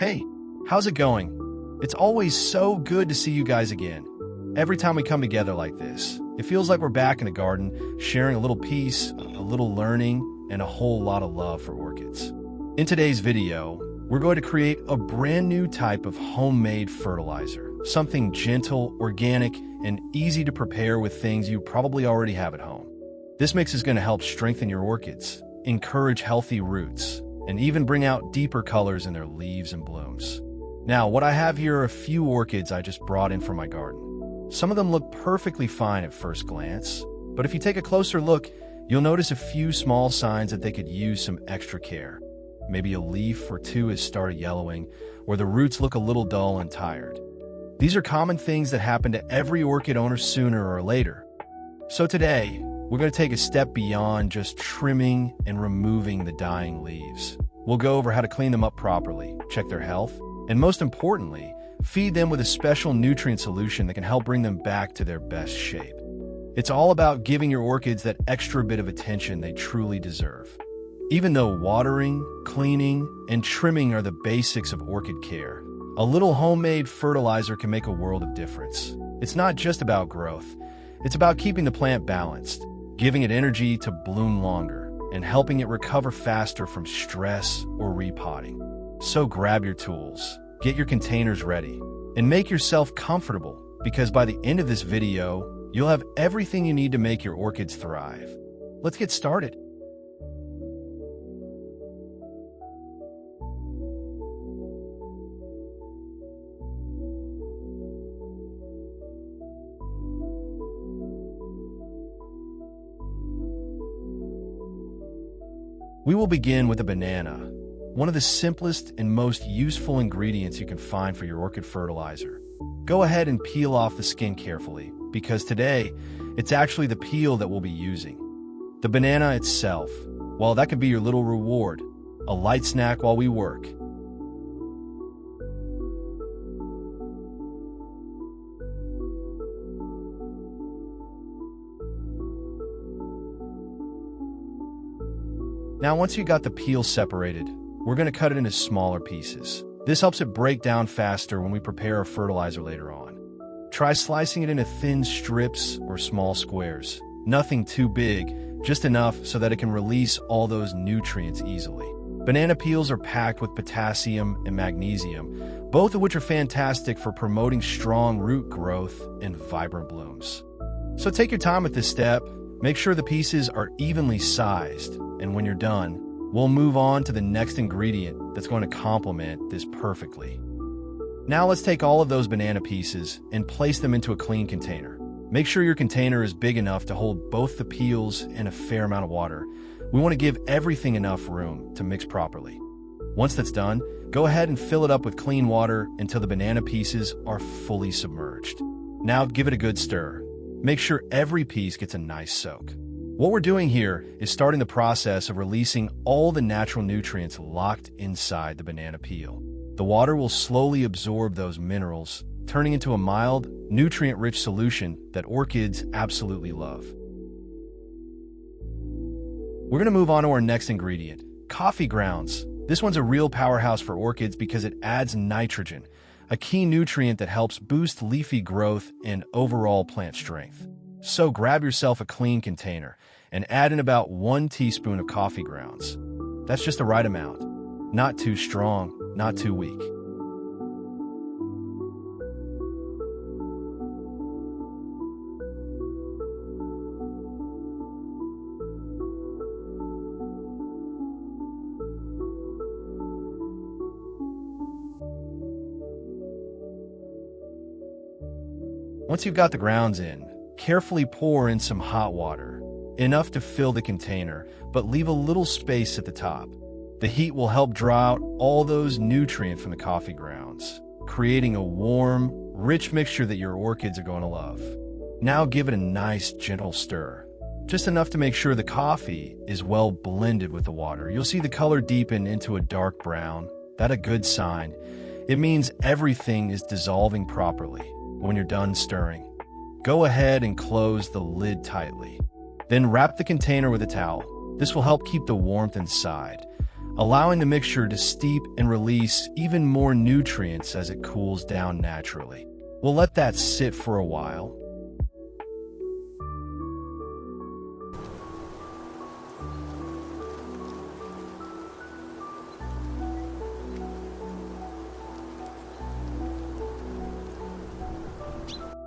Hey, how's it going? It's always so good to see you guys again. Every time we come together like this, it feels like we're back in the garden, sharing a little peace, a little learning, and a whole lot of love for orchids. In today's video, we're going to create a brand new type of homemade fertilizer, something gentle, organic, and easy to prepare with things you probably already have at home. This mix is going to help strengthen your orchids, encourage healthy roots, and even bring out deeper colors in their leaves and blooms. Now, what I have here are a few orchids I just brought in from my garden. Some of them look perfectly fine at first glance, but if you take a closer look, you'll notice a few small signs that they could use some extra care. Maybe a leaf or two has started yellowing, or the roots look a little dull and tired. These are common things that happen to every orchid owner sooner or later. So today, we're going to take a step beyond just trimming and removing the dying leaves. We'll go over how to clean them up properly, check their health, and most importantly, feed them with a special nutrient solution that can help bring them back to their best shape. It's all about giving your orchids that extra bit of attention they truly deserve. Even though watering, cleaning, and trimming are the basics of orchid care, a little homemade fertilizer can make a world of difference. It's not just about growth. It's about keeping the plant balanced, giving it energy to bloom longer, and helping it recover faster from stress or repotting. So grab your tools, get your containers ready, and make yourself comfortable, because by the end of this video, you'll have everything you need to make your orchids thrive. Let's get started. We will begin with a banana, one of the simplest and most useful ingredients you can find for your orchid fertilizer. Go ahead and peel off the skin carefully, because today, it's actually the peel that we'll be using. The banana itself, well, that could be your little reward, a light snack while we work. Now, once you got the peel separated, we're going to cut it into smaller pieces. This helps it break down faster when we prepare our fertilizer later on. Try slicing it into thin strips or small squares. Nothing too big, just enough so that it can release all those nutrients easily. Banana peels are packed with potassium and magnesium, both of which are fantastic for promoting strong root growth and vibrant blooms. So take your time with this step. Make sure the pieces are evenly sized, and when you're done, we'll move on to the next ingredient that's going to complement this perfectly. Now let's take all of those banana pieces and place them into a clean container. Make sure your container is big enough to hold both the peels and a fair amount of water. We want to give everything enough room to mix properly. Once that's done, go ahead and fill it up with clean water until the banana pieces are fully submerged. Now give it a good stir. Make sure every piece gets a nice soak. What we're doing here is starting the process of releasing all the natural nutrients locked inside the banana peel. The water will slowly absorb those minerals, turning into a mild, nutrient-rich solution that orchids absolutely love. We're going to move on to our next ingredient, coffee grounds. This one's a real powerhouse for orchids because it adds nitrogen, a key nutrient that helps boost leafy growth and overall plant strength. So grab yourself a clean container and add in about 1 teaspoon of coffee grounds. That's just the right amount. Not too strong, not too weak. Once you've got the grounds in, carefully pour in some hot water, enough to fill the container, but leave a little space at the top. The heat will help draw out all those nutrients from the coffee grounds, creating a warm, rich mixture that your orchids are going to love. Now give it a nice, gentle stir, just enough to make sure the coffee is well blended with the water. You'll see the color deepen into a dark brown. That's a good sign. It means everything is dissolving properly. When you're done stirring, go ahead and close the lid tightly. Then wrap the container with a towel. This will help keep the warmth inside. allowing the mixture to steep and release even more nutrients as it cools down naturally. We'll let that sit for a while.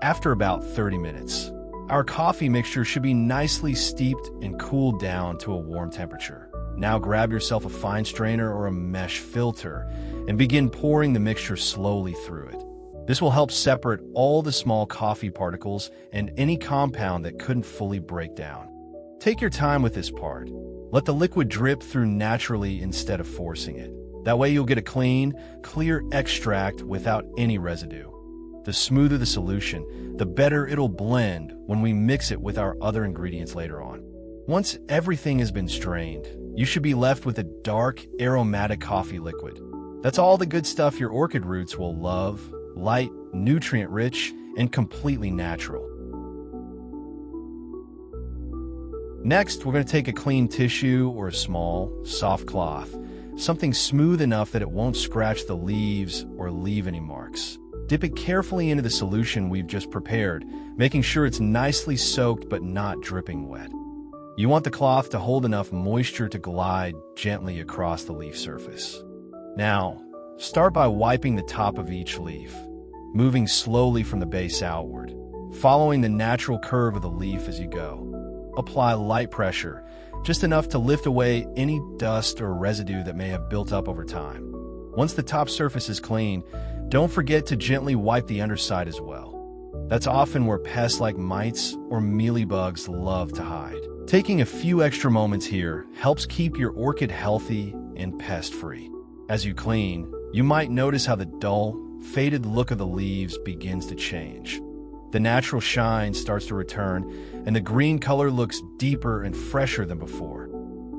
After about 30 minutes, our coffee mixture should be nicely steeped and cooled down to a warm temperature. Now grab yourself a fine strainer or a mesh filter and begin pouring the mixture slowly through it. This will help separate all the small coffee particles and any compound that couldn't fully break down. Take your time with this part. Let the liquid drip through naturally instead of forcing it. That way you'll get a clean, clear extract without any residue. The smoother the solution, the better it'll blend when we mix it with our other ingredients later on. Once everything has been strained, you should be left with a dark, aromatic coffee liquid. That's all the good stuff your orchid roots will love: light, nutrient-rich, and completely natural. Next, we're going to take a clean tissue or a small, soft cloth, something smooth enough that it won't scratch the leaves or leave any marks. Dip it carefully into the solution we've just prepared, making sure it's nicely soaked but not dripping wet. You want the cloth to hold enough moisture to glide gently across the leaf surface. Now, start by wiping the top of each leaf, moving slowly from the base outward, following the natural curve of the leaf as you go. Apply light pressure, just enough to lift away any dust or residue that may have built up over time. Once the top surface is clean, don't forget to gently wipe the underside as well. That's often where pests like mites or mealybugs love to hide. Taking a few extra moments here helps keep your orchid healthy and pest-free. As you clean, you might notice how the dull, faded look of the leaves begins to change. The natural shine starts to return, and the green color looks deeper and fresher than before.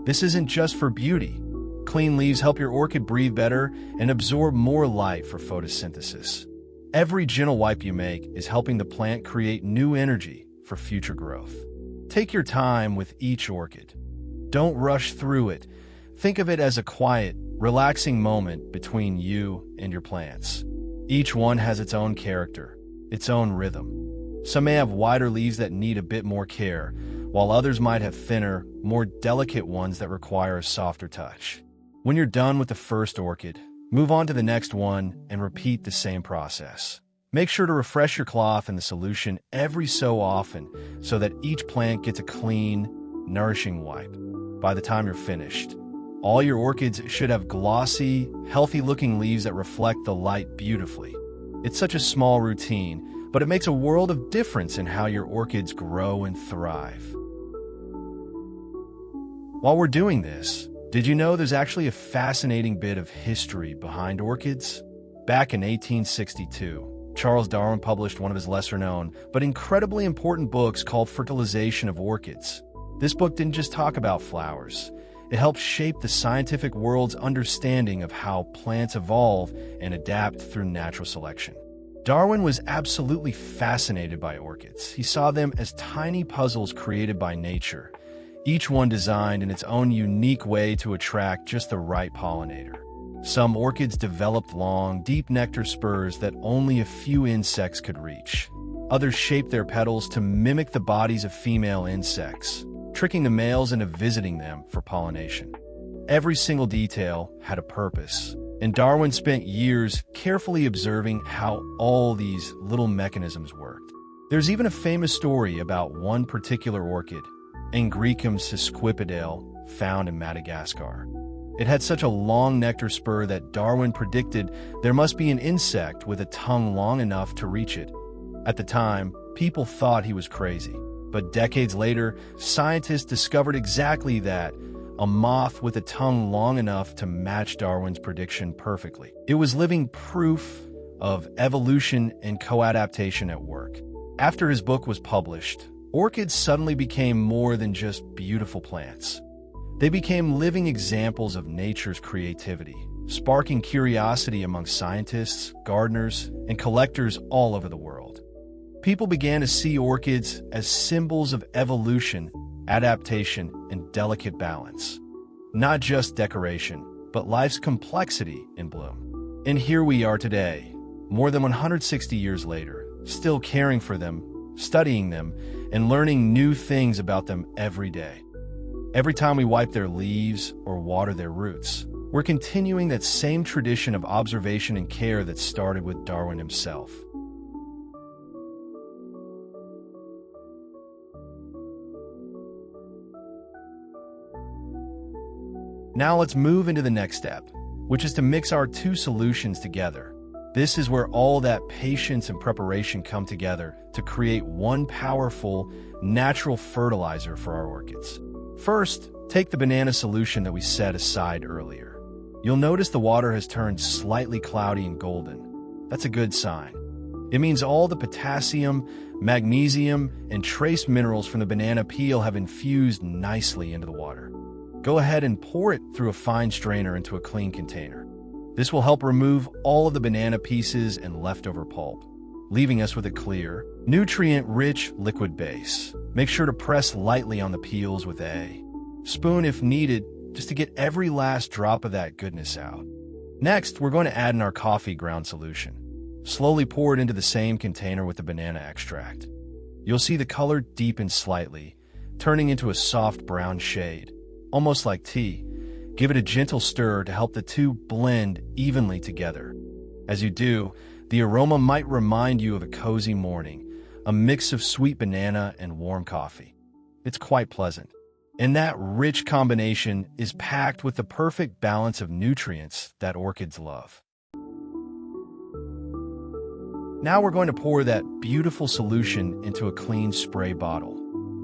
This isn't just for beauty. Clean leaves help your orchid breathe better and absorb more light for photosynthesis. Every gentle wipe you make is helping the plant create new energy for future growth. Take your time with each orchid. Don't rush through it. Think of it as a quiet, relaxing moment between you and your plants. Each one has its own character, its own rhythm. Some may have wider leaves that need a bit more care, while others might have thinner, more delicate ones that require a softer touch. When you're done with the first orchid, move on to the next one and repeat the same process. Make sure to refresh your cloth in the solution every so often so that each plant gets a clean, nourishing wipe. By the time you're finished, all your orchids should have glossy, healthy-looking leaves that reflect the light beautifully. It's such a small routine, but it makes a world of difference in how your orchids grow and thrive. While we're doing this, did you know there's actually a fascinating bit of history behind orchids? Back in 1862, Charles Darwin published one of his lesser-known but incredibly important books called Fertilization of Orchids. This book didn't just talk about flowers. It helped shape the scientific world's understanding of how plants evolve and adapt through natural selection. Darwin was absolutely fascinated by orchids. He saw them as tiny puzzles created by nature, each one designed in its own unique way to attract just the right pollinator. Some orchids developed long, deep nectar spurs that only a few insects could reach. Others shaped their petals to mimic the bodies of female insects, tricking the males into visiting them for pollination. Every single detail had a purpose, and Darwin spent years carefully observing how all these little mechanisms worked. There's even a famous story about one particular orchid, Angraecum sesquipedale, found in Madagascar. It had such a long nectar spur that Darwin predicted there must be an insect with a tongue long enough to reach it. At the time, people thought he was crazy, but decades later, scientists discovered exactly that: a moth with a tongue long enough to match Darwin's prediction perfectly. It was living proof of evolution and co-adaptation at work. After his book was published, orchids suddenly became more than just beautiful plants. They became living examples of nature's creativity, sparking curiosity among scientists, gardeners, and collectors all over the world. People began to see orchids as symbols of evolution, adaptation, and delicate balance. Not just decoration, but life's complexity in bloom. And here we are today, more than 160 years later, still caring for them, studying them, and learning new things about them every day. Every time we wipe their leaves or water their roots, we're continuing that same tradition of observation and care that started with Darwin himself. Now let's move into the next step, which is to mix our two solutions together. This is where all that patience and preparation come together to create one powerful, natural fertilizer for our orchids. First, take the banana solution that we set aside earlier. You'll notice the water has turned slightly cloudy and golden. That's a good sign. It means all the potassium, magnesium, and trace minerals from the banana peel have infused nicely into the water. Go ahead and pour it through a fine strainer into a clean container. This will help remove all of the banana pieces and leftover pulp, leaving us with a clear, nutrient-rich liquid base. Make sure to press lightly on the peels with a spoon if needed, just to get every last drop of that goodness out. Next, we're going to add in our coffee ground solution. Slowly pour it into the same container with the banana extract. You'll see the color deepen slightly, turning into a soft brown shade, almost like tea. Give it a gentle stir to help the two blend evenly together. As you do, the aroma might remind you of a cozy morning, a mix of sweet banana and warm coffee. It's quite pleasant. And that rich combination is packed with the perfect balance of nutrients that orchids love. Now we're going to pour that beautiful solution into a clean spray bottle.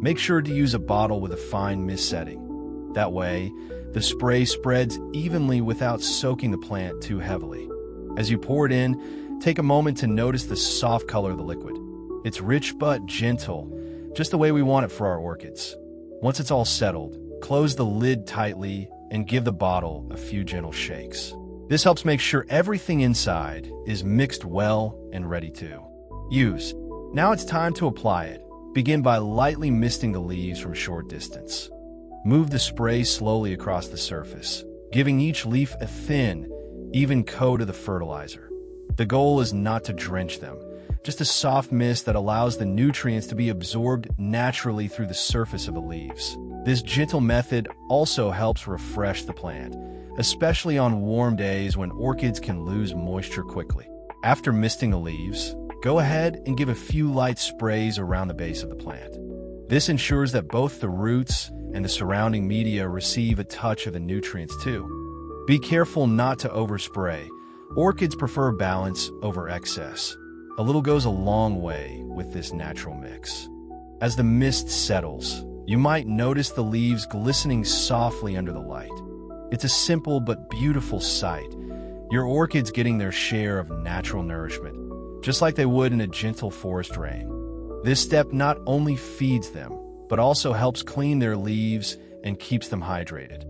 Make sure to use a bottle with a fine mist setting. That way, the spray spreads evenly without soaking the plant too heavily. As you pour it in, take a moment to notice the soft color of the liquid. It's rich but gentle, just the way we want it for our orchids. Once it's all settled, close the lid tightly and give the bottle a few gentle shakes. This helps make sure everything inside is mixed well and ready to use. Now it's time to apply it. Begin by lightly misting the leaves from a short distance. Move the spray slowly across the surface, giving each leaf a thin, even coat of the fertilizer. The goal is not to drench them, just a soft mist that allows the nutrients to be absorbed naturally through the surface of the leaves. This gentle method also helps refresh the plant, especially on warm days when orchids can lose moisture quickly. After misting the leaves, go ahead and give a few light sprays around the base of the plant. This ensures that both the roots and the surrounding media receive a touch of the nutrients too. Be careful not to overspray. Orchids prefer balance over excess. A little goes a long way with this natural mix. As the mist settles, you might notice the leaves glistening softly under the light. It's a simple but beautiful sight. Your orchids getting their share of natural nourishment, just like they would in a gentle forest rain. This step not only feeds them, but also helps clean their leaves and keeps them hydrated.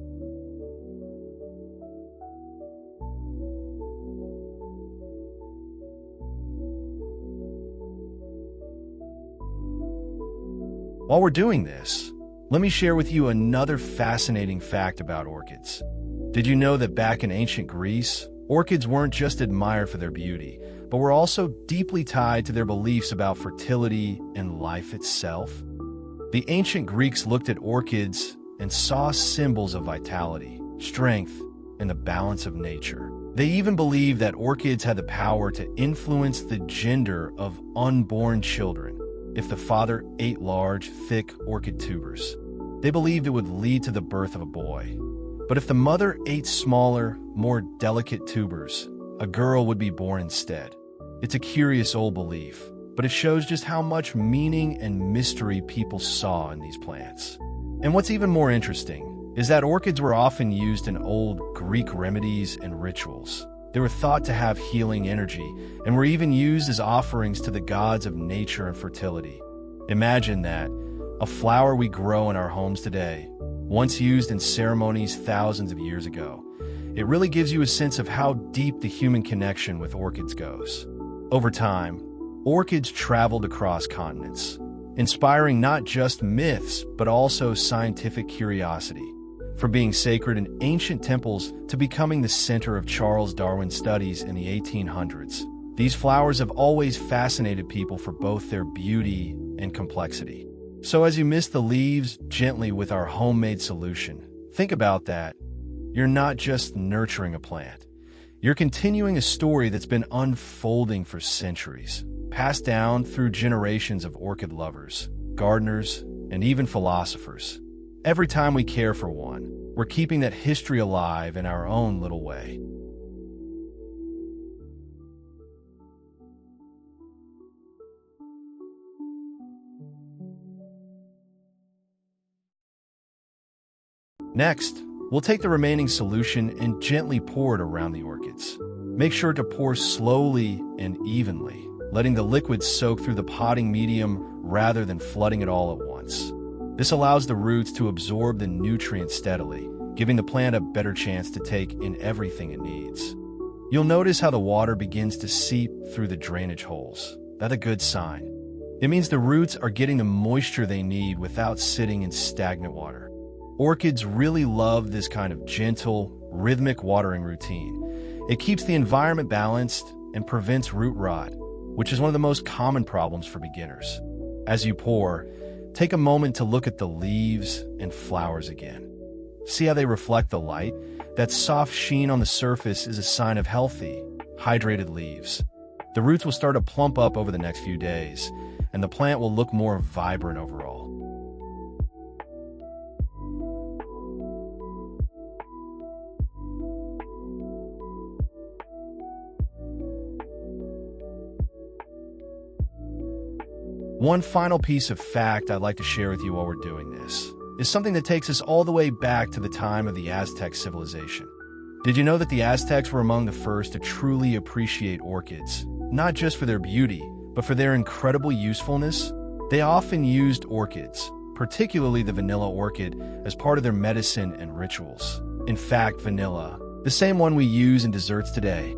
While we're doing this, let me share with you another fascinating fact about orchids. Did you know that back in ancient Greece, orchids weren't just admired for their beauty, but were also deeply tied to their beliefs about fertility and life itself? The ancient Greeks looked at orchids and saw symbols of vitality, strength, and the balance of nature. They even believed that orchids had the power to influence the gender of unborn children. If the father ate large, thick orchid tubers, they believed it would lead to the birth of a boy. But if the mother ate smaller, more delicate tubers, a girl would be born instead. It's a curious old belief, but it shows just how much meaning and mystery people saw in these plants. And what's even more interesting is that orchids were often used in old Greek remedies and rituals. They were thought to have healing energy and were even used as offerings to the gods of nature and fertility. Imagine that, a flower we grow in our homes today, once used in ceremonies thousands of years ago. It really gives you a sense of how deep the human connection with orchids goes. Over time, orchids traveled across continents, inspiring not just myths, but also scientific curiosity. from being sacred in ancient temples to becoming the center of Charles Darwin's studies in the 1800s. These flowers have always fascinated people for both their beauty and complexity. So as you mist the leaves gently with our homemade solution, think about that. You're not just nurturing a plant. You're continuing a story that's been unfolding for centuries, passed down through generations of orchid lovers, gardeners, and even philosophers. Every time we care for one, we're keeping that history alive in our own little way. Next, we'll take the remaining solution and gently pour it around the orchids. Make sure to pour slowly and evenly, letting the liquid soak through the potting medium rather than flooding it all at once. This allows the roots to absorb the nutrients steadily, giving the plant a better chance to take in everything it needs. You'll notice how the water begins to seep through the drainage holes. That's a good sign. It means the roots are getting the moisture they need without sitting in stagnant water. Orchids really love this kind of gentle, rhythmic watering routine. It keeps the environment balanced and prevents root rot, which is one of the most common problems for beginners. As you pour, take a moment to look at the leaves and flowers again. See how they reflect the light? That soft sheen on the surface is a sign of healthy, hydrated leaves. The roots will start to plump up over the next few days, and the plant will look more vibrant overall. One final piece of fact I'd like to share with you while we're doing this is something that takes us all the way back to the time of the Aztec civilization. Did you know that the Aztecs were among the first to truly appreciate orchids, not just for their beauty, but for their incredible usefulness? They often used orchids, particularly the vanilla orchid, as part of their medicine and rituals. In fact, vanilla, the same one we use in desserts today,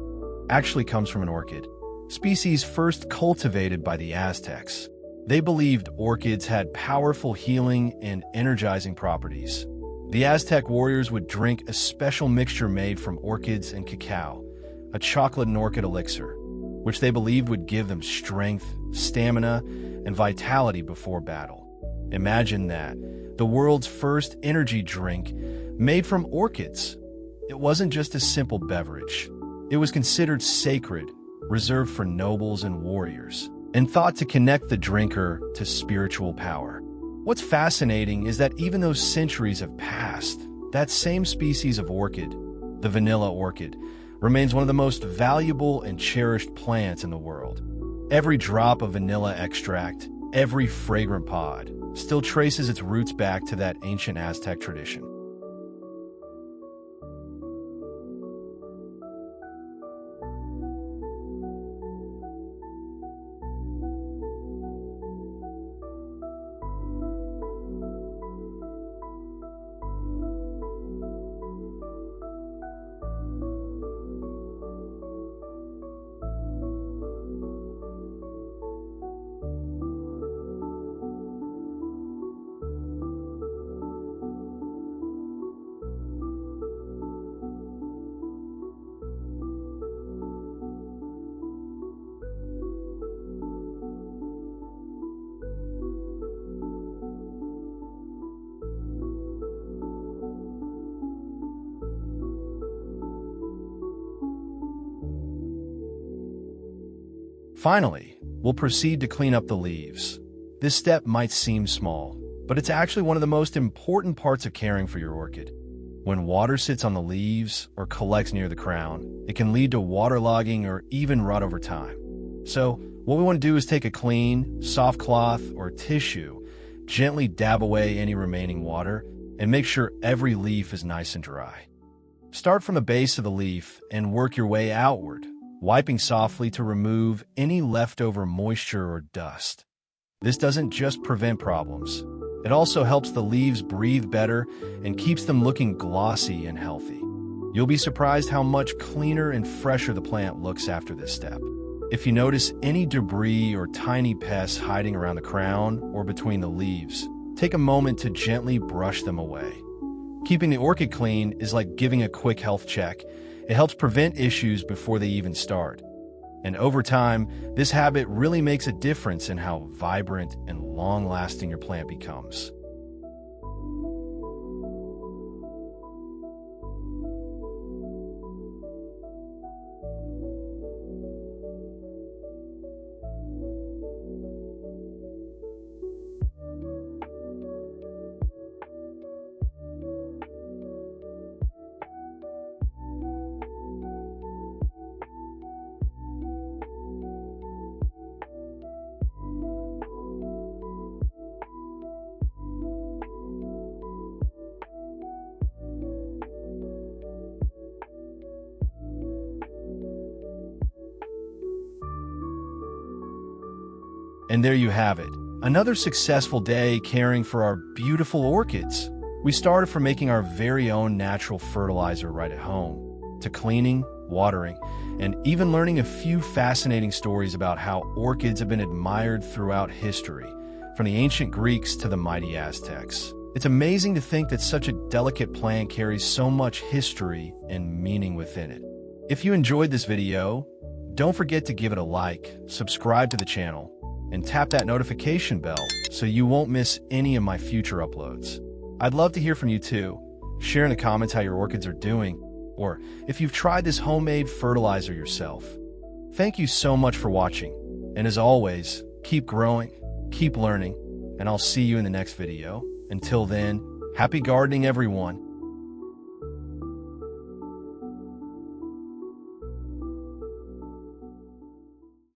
actually comes from an orchid, species first cultivated by the Aztecs. They believed orchids had powerful healing and energizing properties. The Aztec warriors would drink a special mixture made from orchids and cacao, a chocolate and orchid elixir, which they believed would give them strength, stamina, and vitality before battle. Imagine that, the world's first energy drink made from orchids. It wasn't just a simple beverage. It was considered sacred, reserved for nobles and warriors, and thought to connect the drinker to spiritual power. What's fascinating is that even though centuries have passed, that same species of orchid, the vanilla orchid, remains one of the most valuable and cherished plants in the world. Every drop of vanilla extract, every fragrant pod, still traces its roots back to that ancient Aztec tradition. Finally, we'll proceed to clean up the leaves. This step might seem small, but it's actually one of the most important parts of caring for your orchid. When water sits on the leaves or collects near the crown, it can lead to waterlogging or even rot over time. So, what we want to do is take a clean, soft cloth or tissue, gently dab away any remaining water, and make sure every leaf is nice and dry. Start from the base of the leaf and work your way outward, wiping softly to remove any leftover moisture or dust. This doesn't just prevent problems. It also helps the leaves breathe better and keeps them looking glossy and healthy. You'll be surprised how much cleaner and fresher the plant looks after this step. If you notice any debris or tiny pests hiding around the crown or between the leaves, take a moment to gently brush them away. Keeping the orchid clean is like giving a quick health check. It helps prevent issues before they even start. And over time, this habit really makes a difference in how vibrant and long-lasting your plant becomes. And there you have it, another successful day caring for our beautiful orchids. We started from making our very own natural fertilizer right at home, to cleaning, watering, and even learning a few fascinating stories about how orchids have been admired throughout history, from the ancient Greeks to the mighty Aztecs. It's amazing to think that such a delicate plant carries so much history and meaning within it. If you enjoyed this video, don't forget to give it a like, subscribe to the channel, and tap that notification bell so you won't miss any of my future uploads. I'd love to hear from you too. Share in the comments how your orchids are doing, or if you've tried this homemade fertilizer yourself. Thank you so much for watching, and as always, keep growing, keep learning, and I'll see you in the next video. Until then, happy gardening everyone!